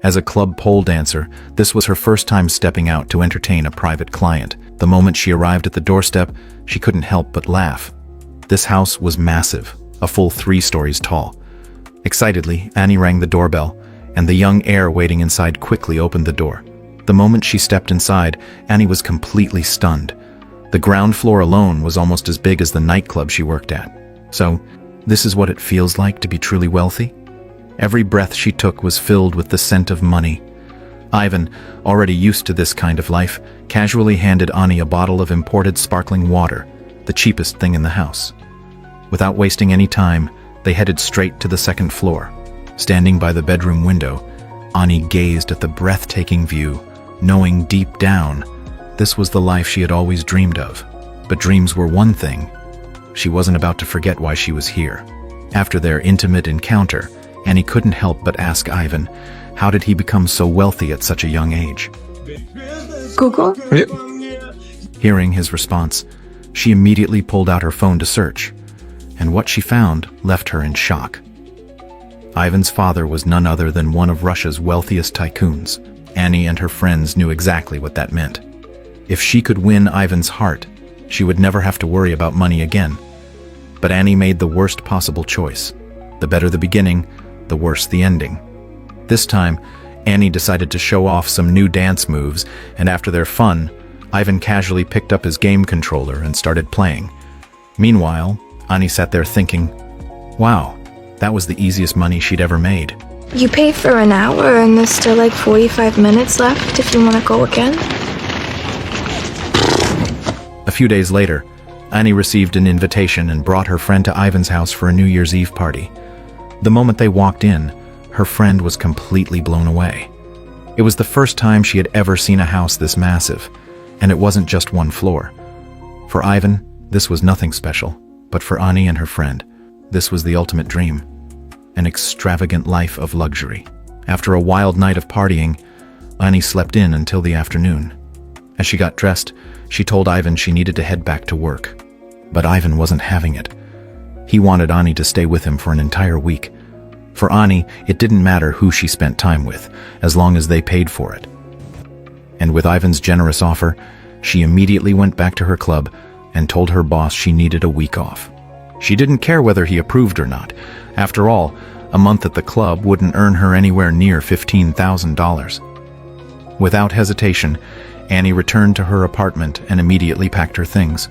As a club pole dancer, this was her first time stepping out to entertain a private client. The moment she arrived at the doorstep, she couldn't help but laugh. This house was massive, a full 3 stories tall. Excitedly, Annie rang the doorbell, and the young heir waiting inside quickly opened the door. The moment she stepped inside, Annie was completely stunned. The ground floor alone was almost as big as the nightclub she worked at. So, this is what it feels like to be truly wealthy? Every breath she took was filled with the scent of money. Ivan, already used to this kind of life, casually handed Annie a bottle of imported sparkling water, the cheapest thing in the house. Without wasting any time, they headed straight to the second floor. Standing by the bedroom window, Annie gazed at the breathtaking view, knowing deep down this was the life she had always dreamed of. But dreams were one thing. She wasn't about to forget why she was here. After their intimate encounter, Annie couldn't help but ask Ivan, how did he become so wealthy at such a young age? Google? Hearing his response, she immediately pulled out her phone to search, and what she found left her in shock. Ivan's father was none other than one of Russia's wealthiest tycoons. Annie and her friends knew exactly what that meant. If she could win Ivan's heart, she would never have to worry about money again. But Annie made the worst possible choice. The better the beginning, the worse the ending. This time, Annie decided to show off some new dance moves, and after their fun, Ivan casually picked up his game controller and started playing. Meanwhile, Annie sat there thinking, wow, that was the easiest money she'd ever made. You pay for an hour and there's still like 45 minutes left if you want to go again? A few days later, Annie received an invitation and brought her friend to Ivan's house for a New Year's Eve party. The moment they walked in, her friend was completely blown away. It was the first time she had ever seen a house this massive, and it wasn't just one floor. For Ivan, this was nothing special, but for Annie and her friend, this was the ultimate dream. An extravagant life of luxury. After a wild night of partying, Annie slept in until the afternoon. As she got dressed, she told Ivan she needed to head back to work. But Ivan wasn't having it. He wanted Annie to stay with him for an entire week. For Annie, it didn't matter who she spent time with, as long as they paid for it. And with Ivan's generous offer, she immediately went back to her club and told her boss she needed a week off. She didn't care whether he approved or not. After all, a month at the club wouldn't earn her anywhere near $15,000. Without hesitation, Annie returned to her apartment and immediately packed her things.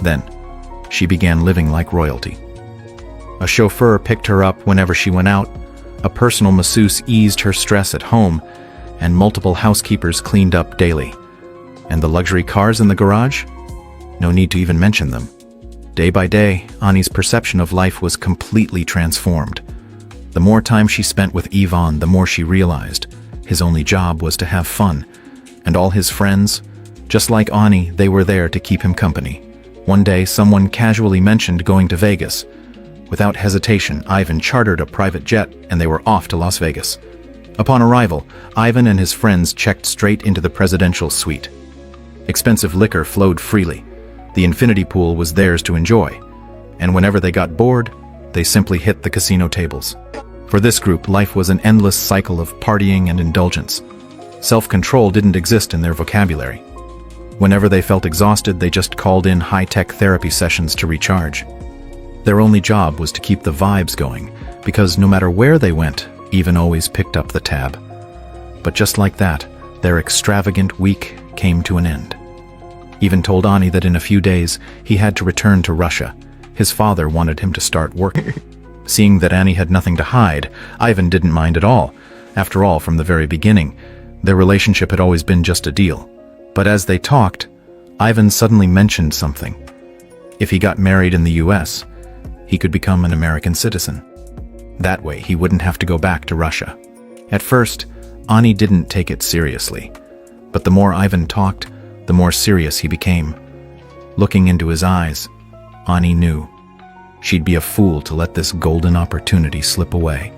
Then, she began living like royalty. A chauffeur picked her up whenever she went out, a personal masseuse eased her stress at home, and multiple housekeepers cleaned up daily. And the luxury cars in the garage? No need to even mention them. Day by day, Annie's perception of life was completely transformed. The more time she spent with Ivan, the more she realized his only job was to have fun. And all his friends, just like Annie, they were there to keep him company. One day, someone casually mentioned going to Vegas. Without hesitation, Ivan chartered a private jet and they were off to Las Vegas. Upon arrival, Ivan and his friends checked straight into the presidential suite. Expensive liquor flowed freely. The infinity pool was theirs to enjoy. And whenever they got bored, they simply hit the casino tables. For this group, life was an endless cycle of partying and indulgence. Self-control didn't exist in their vocabulary. Whenever they felt exhausted, they just called in high-tech therapy sessions to recharge. Their only job was to keep the vibes going, because no matter where they went, Ivan always picked up the tab. But just like that, their extravagant week came to an end. Ivan told Annie that in a few days, he had to return to Russia. His father wanted him to start working. Seeing that Annie had nothing to hide, Ivan didn't mind at all. After all, from the very beginning, their relationship had always been just a deal. But as they talked, Ivan suddenly mentioned something. If he got married in the US, he could become an American citizen. That way, he wouldn't have to go back to Russia. At first, Annie didn't take it seriously. But the more Ivan talked, the more serious he became. Looking into his eyes, Annie knew she'd be a fool to let this golden opportunity slip away.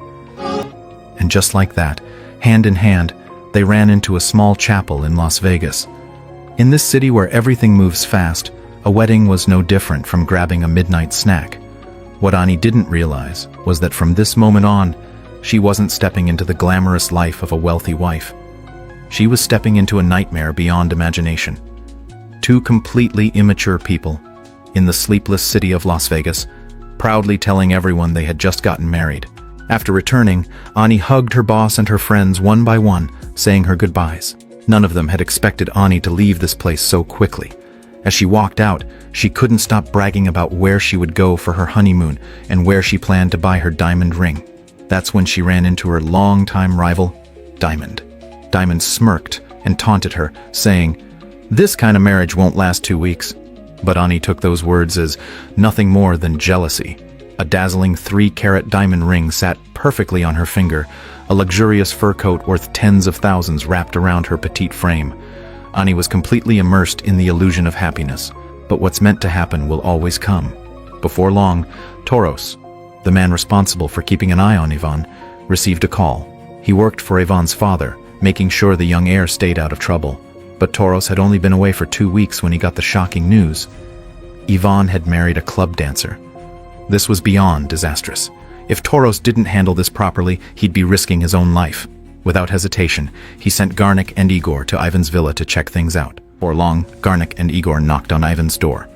And just like that, hand in hand, they ran into a small chapel in Las Vegas. In this city where everything moves fast, a wedding was no different from grabbing a midnight snack. What Annie didn't realize was that from this moment on, She wasn't stepping into the glamorous life of a wealthy wife. She was stepping into a nightmare beyond imagination. Two completely immature people, in the sleepless city of Las Vegas, proudly telling everyone they had just gotten married. After returning, Ani hugged her boss and her friends one by one, saying her goodbyes. None of them had expected Ani to leave this place so quickly. As she walked out, she couldn't stop bragging about where she would go for her honeymoon and where she planned to buy her diamond ring. That's when she ran into her longtime rival, Diamond. Diamond smirked and taunted her, saying, "This kind of marriage won't last 2 weeks." But Ani took those words as nothing more than jealousy. A dazzling 3-carat diamond ring sat perfectly on her finger, a luxurious fur coat worth tens of thousands wrapped around her petite frame. Ani was completely immersed in the illusion of happiness, but what's meant to happen will always come. Before long, Toros, the man responsible for keeping an eye on Ivan, received a call. He worked for Ivan's father, making sure the young heir stayed out of trouble. But Toros had only been away for 2 weeks when he got the shocking news. Ivan had married a club dancer. This was beyond disastrous. If Toros didn't handle this properly, he'd be risking his own life. Without hesitation, he sent Garnik and Igor to Ivan's villa to check things out. Before long, Garnik and Igor knocked on Ivan's door.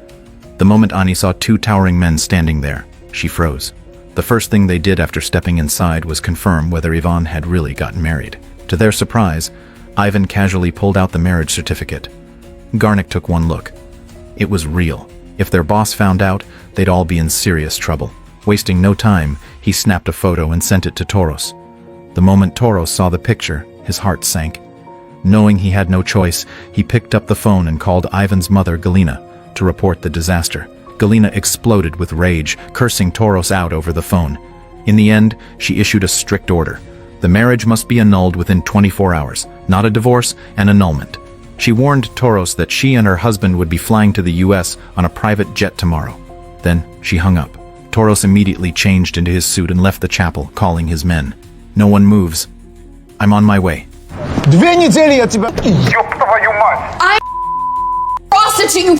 The moment Ani saw 2 towering men standing there, she froze. The first thing they did after stepping inside was confirm whether Ivan had really gotten married. To their surprise, Ivan casually pulled out the marriage certificate. Garnik took one look. It was real. If their boss found out, they'd all be in serious trouble. Wasting no time, he snapped a photo and sent it to Toros. The moment Toros saw the picture, his heart sank. Knowing he had no choice, he picked up the phone and called Ivan's mother, Galina, to report the disaster. Galina exploded with rage, cursing Toros out over the phone. In the end, she issued a strict order. The marriage must be annulled within 24 hours, not a divorce, an annulment. She warned Toros that she and her husband would be flying to the US on a private jet tomorrow. Then she hung up. Toros immediately changed into his suit and left the chapel, calling his men. "No one moves. I'm on my way." 2 недели я тебя... Ёб твою мать! I prostitute, you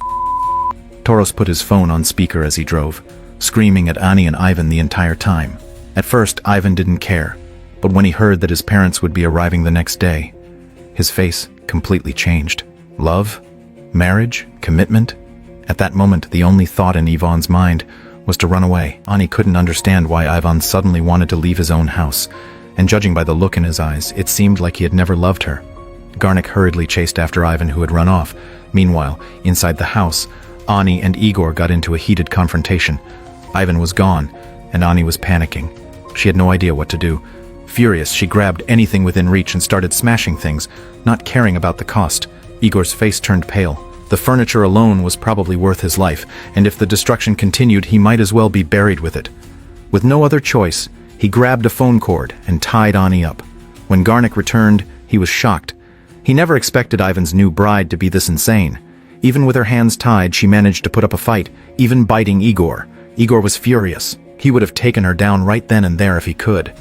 Toros put his phone on speaker as he drove, screaming at Ani and Ivan the entire time. At first, Ivan didn't care, but when he heard that his parents would be arriving the next day, his face completely changed. Love? Marriage? Commitment? At that moment, the only thought in Ivan's mind was to run away. Ani couldn't understand why Ivan suddenly wanted to leave his own house, and judging by the look in his eyes, it seemed like he had never loved her. Garnik hurriedly chased after Ivan, who had run off. Meanwhile, inside the house, Ani and Igor got into a heated confrontation. Ivan was gone, and Ani was panicking. She had no idea what to do. Furious, she grabbed anything within reach and started smashing things, not caring about the cost. Igor's face turned pale. The furniture alone was probably worth his life, and if the destruction continued, he might as well be buried with it. With no other choice, he grabbed a phone cord and tied Ani up. When Garnik returned, he was shocked. He never expected Ivan's new bride to be this insane. Even with her hands tied, she managed to put up a fight, even biting Igor. Igor was furious. He would have taken her down right then and there if he could.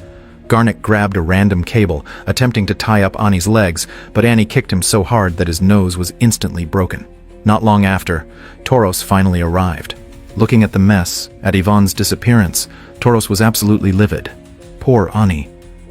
Garnik grabbed a random cable, attempting to tie up Ani's legs, but Ani kicked him so hard that his nose was instantly broken. Not long after, Toros finally arrived. Looking at the mess, at Ivan's disappearance, Toros was absolutely livid. Poor Ani.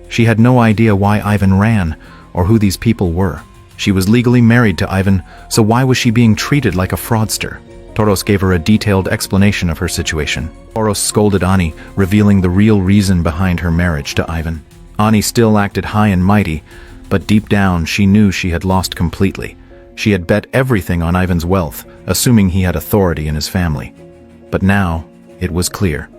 She had no idea why Ivan ran, or who these people were. She was legally married to Ivan, so why was she being treated like a fraudster? Toros gave her a detailed explanation of her situation. Toros scolded Ani, revealing the real reason behind her marriage to Ivan. Ani still acted high and mighty, but deep down she knew she had lost completely. She had bet everything on Ivan's wealth, assuming he had authority in his family. But now, it was clear.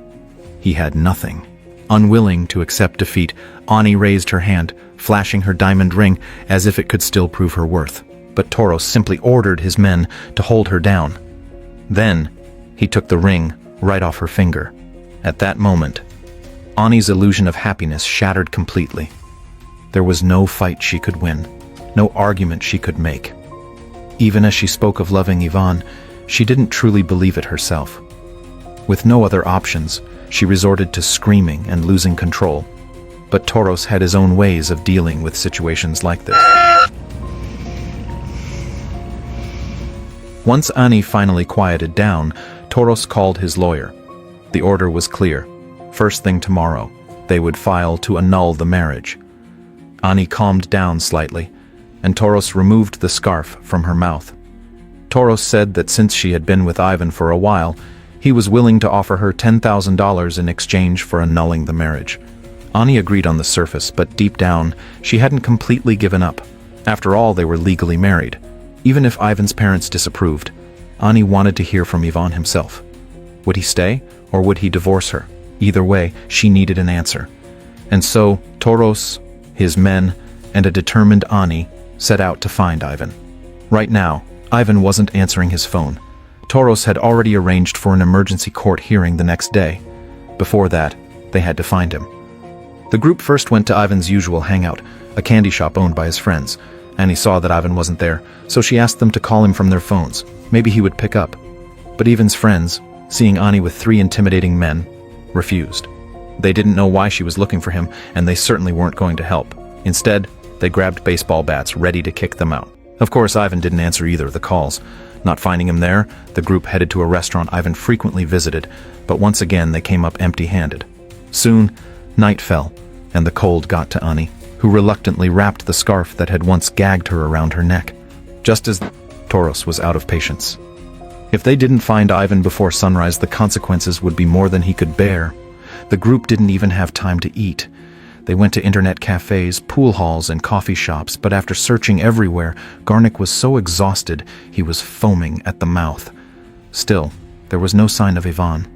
He had nothing. Unwilling to accept defeat, Ani raised her hand, flashing her diamond ring as if it could still prove her worth. But Toros simply ordered his men to hold her down. Then, he took the ring right off her finger. At that moment, Ani's illusion of happiness shattered completely. There was no fight she could win, no argument she could make. Even as she spoke of loving Ivan, she didn't truly believe it herself. With no other options, she resorted to screaming and losing control. But Toros had his own ways of dealing with situations like this. Once Ani finally quieted down, Toros called his lawyer. The order was clear. First thing tomorrow, they would file to annul the marriage. Ani calmed down slightly, and Toros removed the scarf from her mouth. Toros said that since she had been with Ivan for a while, he was willing to offer her $10,000 in exchange for annulling the marriage. Ani agreed on the surface, but deep down, she hadn't completely given up. After all, they were legally married. Even if Ivan's parents disapproved, Ani wanted to hear from Ivan himself. Would he stay, or would he divorce her? Either way, she needed an answer. And so, Toros, his men, and a determined Ani set out to find Ivan. Right now, Ivan wasn't answering his phone. Toros had already arranged for an emergency court hearing the next day. Before that, they had to find him. The group first went to Ivan's usual hangout, a candy shop owned by his friends. Annie saw that Ivan wasn't there, so she asked them to call him from their phones. Maybe he would pick up. But Ivan's friends, seeing Ani with 3 intimidating men, refused. They didn't know why she was looking for him, and they certainly weren't going to help. Instead, they grabbed baseball bats, ready to kick them out. Of course, Ivan didn't answer either of the calls. Not finding him there, the group headed to a restaurant Ivan frequently visited, but once again they came up empty-handed. Soon, night fell, and the cold got to Ani, who reluctantly wrapped the scarf that had once gagged her around her neck. Just as Toros was out of patience. If they didn't find Ivan before sunrise, the consequences would be more than he could bear. The group didn't even have time to eat. They went to internet cafes, pool halls, and coffee shops, but after searching everywhere, Garnick was so exhausted he was foaming at the mouth. Still, there was no sign of Ivan.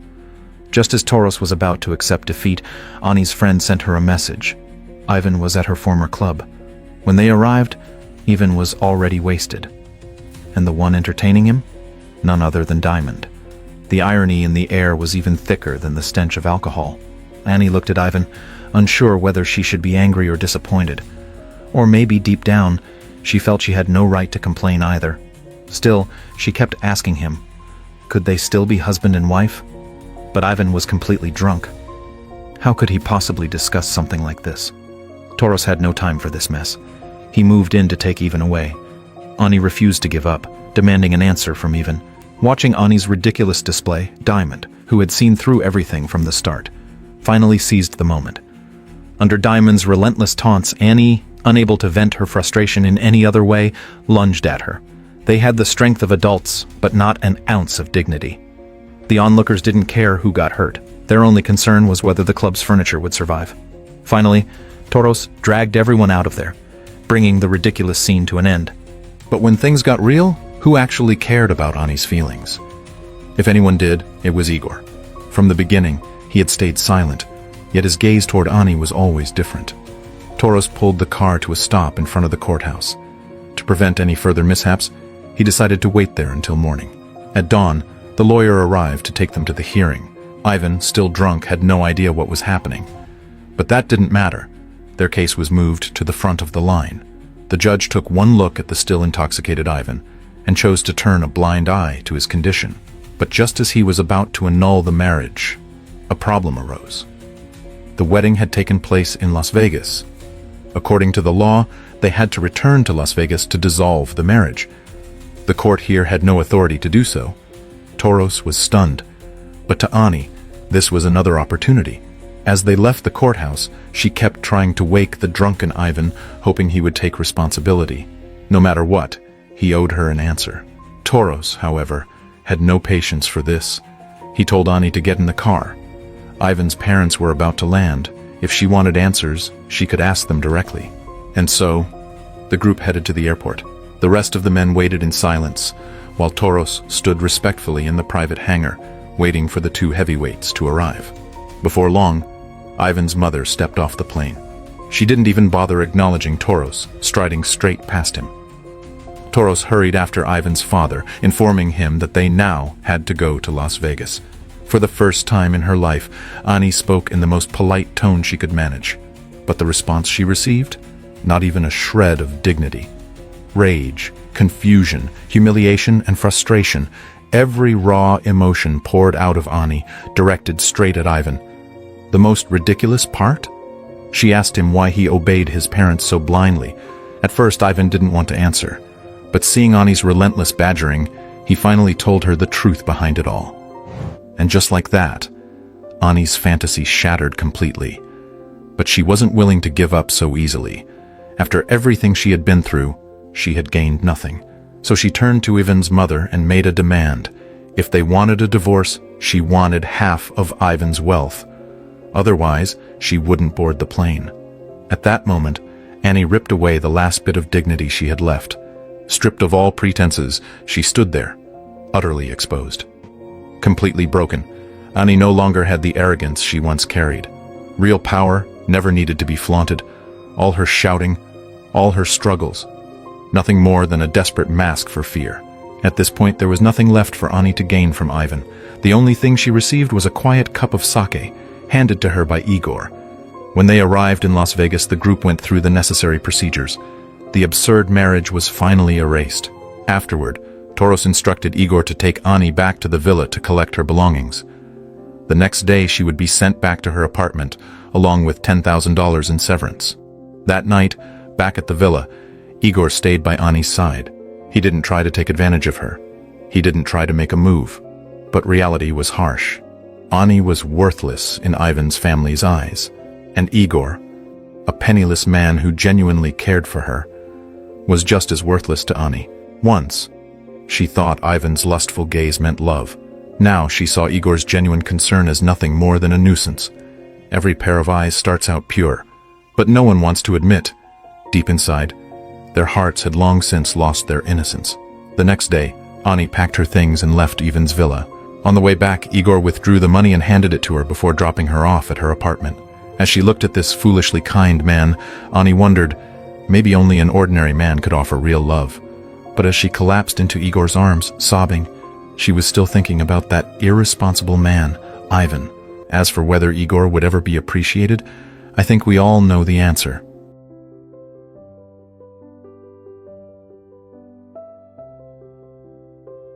Just as Toros was about to accept defeat, Ani's friend sent her a message. Ivan was at her former club. When they arrived, Ivan was already wasted. And the one entertaining him? None other than Diamond. The irony in the air was even thicker than the stench of alcohol. Annie looked at Ivan, unsure whether she should be angry or disappointed. Or maybe deep down, she felt she had no right to complain either. Still, she kept asking him, could they still be husband and wife? But Ivan was completely drunk. How could he possibly discuss something like this? Toros had no time for this mess. He moved in to take Ivan away. Ani refused to give up, demanding an answer from Ivan. Watching Ani's ridiculous display, Diamond, who had seen through everything from the start, finally seized the moment. Under Diamond's relentless taunts, Annie, unable to vent her frustration in any other way, lunged at her. They had the strength of adults, but not an ounce of dignity. The onlookers didn't care who got hurt. Their only concern was whether the club's furniture would survive. Finally, Toros dragged everyone out of there, bringing the ridiculous scene to an end. But when things got real, who actually cared about Ani's feelings? If anyone did, it was Igor. From the beginning, he had stayed silent, yet his gaze toward Ani was always different. Toros pulled the car to a stop in front of the courthouse. To prevent any further mishaps, he decided to wait there until morning. At dawn, the lawyer arrived to take them to the hearing. Ivan, still drunk, had no idea what was happening. But that didn't matter. Their case was moved to the front of the line. The judge took one look at the still intoxicated Ivan and chose to turn a blind eye to his condition. But just as he was about to annul the marriage, a problem arose. The wedding had taken place in Las Vegas. According to the law, they had to return to Las Vegas to dissolve the marriage. The court here had no authority to do so. Toros was stunned. But to Ani, this was another opportunity. As they left the courthouse, she kept trying to wake the drunken Ivan, hoping he would take responsibility. No matter what, he owed her an answer. Toros, however, had no patience for this. He told Ani to get in the car. Ivan's parents were about to land. If she wanted answers, she could ask them directly. And so, the group headed to the airport. The rest of the men waited in silence, while Toros stood respectfully in the private hangar, waiting for the 2 heavyweights to arrive. Before long, Ivan's mother stepped off the plane. She didn't even bother acknowledging Toros, striding straight past him. Toros hurried after Ivan's father, informing him that they now had to go to Las Vegas. For the first time in her life, Ani spoke in the most polite tone she could manage. But the response she received? Not even a shred of dignity. Rage, confusion, humiliation, and frustration. Every raw emotion poured out of Ani, directed straight at Ivan. The most ridiculous part? She asked him why he obeyed his parents so blindly. At first, Ivan didn't want to answer. But seeing Ani's relentless badgering, he finally told her the truth behind it all. And just like that, Ani's fantasy shattered completely. But she wasn't willing to give up so easily. After everything she had been through, she had gained nothing. So she turned to Ivan's mother and made a demand. If they wanted a divorce, she wanted half of Ivan's wealth. Otherwise, she wouldn't board the plane. At that moment, Annie ripped away the last bit of dignity she had left. Stripped of all pretenses, she stood there, utterly exposed. Completely broken, Annie no longer had the arrogance she once carried. Real power never needed to be flaunted. All her shouting, all her struggles, nothing more than a desperate mask for fear. At this point, there was nothing left for Annie to gain from Ivan. The only thing she received was a quiet cup of sake, handed to her by Igor. When they arrived in Las Vegas, the group went through the necessary procedures. The absurd marriage was finally erased. Afterward, Toros instructed Igor to take Annie back to the villa to collect her belongings. The next day, she would be sent back to her apartment, along with $10,000 in severance. That night, back at the villa, Igor stayed by Annie's side. He didn't try to take advantage of her. He didn't try to make a move. But reality was harsh. Annie was worthless in Ivan's family's eyes. And Igor, a penniless man who genuinely cared for her, was just as worthless to Annie. Once, she thought Ivan's lustful gaze meant love. Now she saw Igor's genuine concern as nothing more than a nuisance. Every pair of eyes starts out pure, but no one wants to admit, deep inside, their hearts had long since lost their innocence. The next day, Annie packed her things and left Ivan's villa. On the way back, Igor withdrew the money and handed it to her before dropping her off at her apartment. As she looked at this foolishly kind man, Annie wondered, maybe only an ordinary man could offer real love. But as she collapsed into Igor's arms, sobbing, she was still thinking about that irresponsible man, Ivan. As for whether Igor would ever be appreciated, I think we all know the answer.